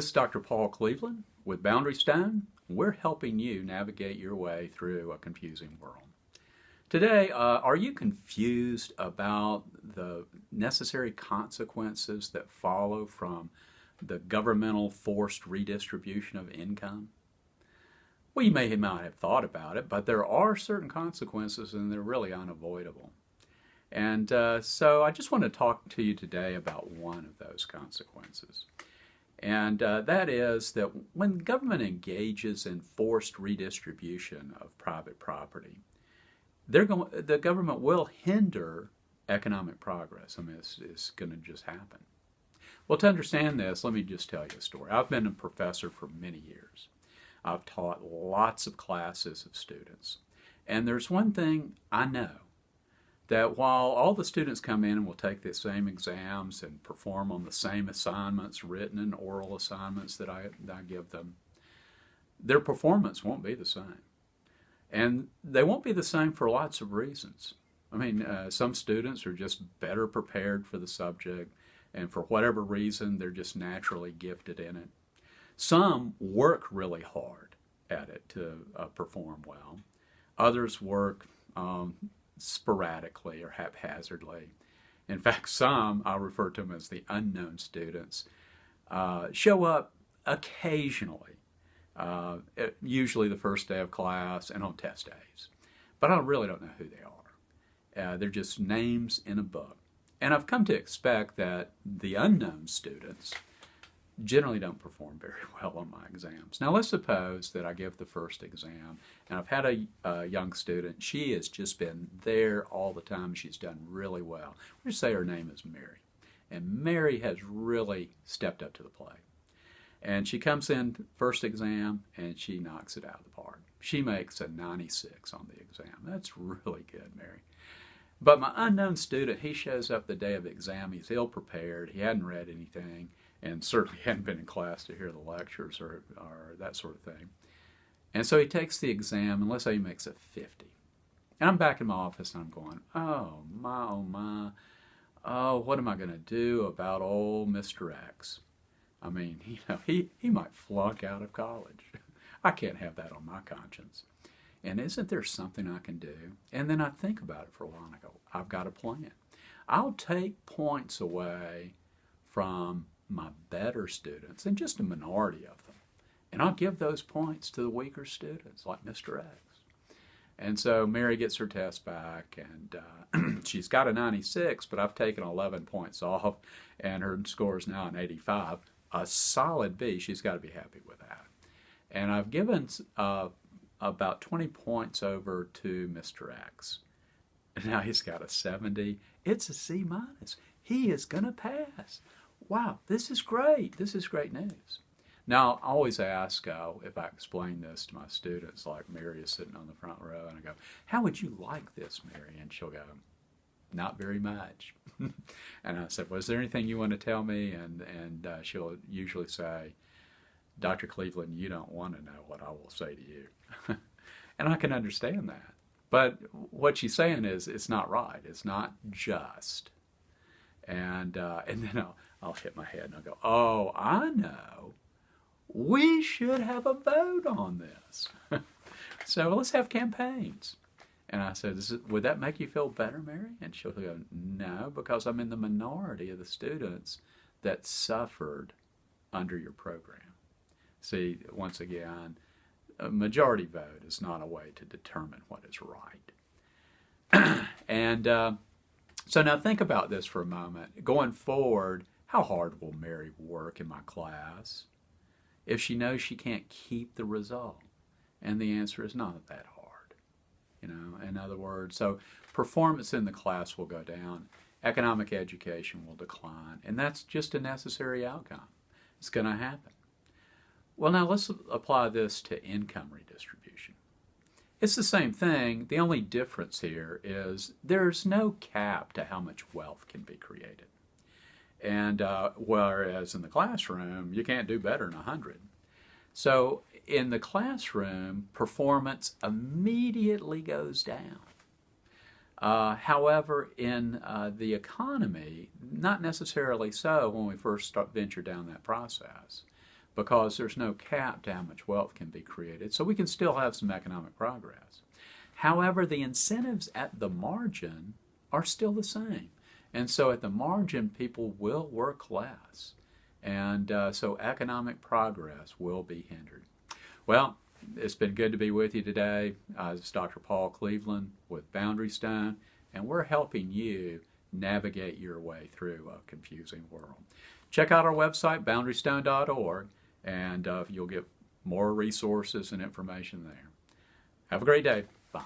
This is Dr. Paul Cleveland with Boundary Stone. We're helping you navigate your way through a confusing world. Today, are you confused about the necessary consequences that follow from the governmental forced redistribution of income? Well, you may not have thought about it, but there are certain consequences and they're really unavoidable. And so I just want to talk to you today about one of those consequences. And that is that when government engages in forced redistribution of private property, the government will hinder economic progress. I mean, it's going to just happen. Well, to understand this, let me just tell you a story. I've been a professor for many years. I've taught lots of classes of students. And there's one thing I know, that while all the students come in and will take the same exams and perform on the same assignments, written and oral assignments that I give them, their performance won't be the same. And they won't be the same for lots of reasons. I mean, some students are just better prepared for the subject, and for whatever reason, they're just naturally gifted in it. Some work really hard at it to perform well. Others work sporadically or haphazardly. In fact, some, I'll refer to them as the unknown students, show up occasionally, usually the first day of class and on test days. But I really don't know who they are. They're just names in a book. And I've come to expect that the unknown students generally don't perform very well on my exams. Now let's suppose that I give the first exam and I've had a young student. She has just been there all the time. She's done really well. We'll just say her name is Mary. And Mary has really stepped up to the plate. And she comes in first exam and she knocks it out of the park. She makes a 96 on the exam. That's really good, Mary. But my unknown student, he shows up the day of the exam. He's ill prepared. He hadn't read anything, and certainly hadn't been in class to hear the lectures or that sort of thing. And so he takes the exam, and let's say he makes a 50. And I'm back in my office, and I'm going, oh my, oh, what am I going to do about old Mr. X? I mean, he might flunk out of college. I can't have that on my conscience. And isn't there something I can do? And then I think about it for a while, and I go, I've got a plan. I'll take points away from my better students, and just a minority of them. And I'll give those points to the weaker students, like Mr. X. And so Mary gets her test back, and she's got a 96, but I've taken 11 points off, and her score is now an 85. A solid B. She's got to be happy with that. And I've given about 20 points over to Mr. X. Now he's got a 70. It's a C minus. He is going to pass. Wow, this is great. This is great news. Now, I always ask if I explain this to my students, like Mary is sitting on the front row, and I go, how would you like this, Mary? And she'll go, not very much. And I said, well, is there anything you want to tell me? And she'll usually say, Dr. Cleveland, you don't want to know what I will say to you. And I can understand that. But what she's saying is, it's not right. It's not just. And then I'll hit my head and I'll go, oh, I know. We should have a vote on this. So let's have campaigns. And I said, would that make you feel better, Mary? And she'll go, no, because I'm in the minority of the students that suffered under your program. See, once again, a majority vote is not a way to determine what is right. And so now think about this for a moment. Going forward, how hard will Mary work in my class if she knows she can't keep the result? And the answer is not that hard. In other words, so performance in the class will go down, economic education will decline, and that's just a necessary outcome. It's going to happen. Well, now let's apply this to income redistribution. It's the same thing. The only difference here is there's no cap to how much wealth can be created. And whereas in the classroom, you can't do better than 100. So in the classroom, performance immediately goes down. However, in the economy, not necessarily so when we first venture down that process. because there's no cap to how much wealth can be created. So we can still have some economic progress. However, the incentives at the margin are still the same. And so at the margin, people will work less. And so economic progress will be hindered. Well, it's been good to be with you today. This is Dr. Paul Cleveland with Boundary Stone, and we're helping you navigate your way through a confusing world. Check out our website, boundarystone.org, and you'll get more resources and information there. Have a great day. Bye.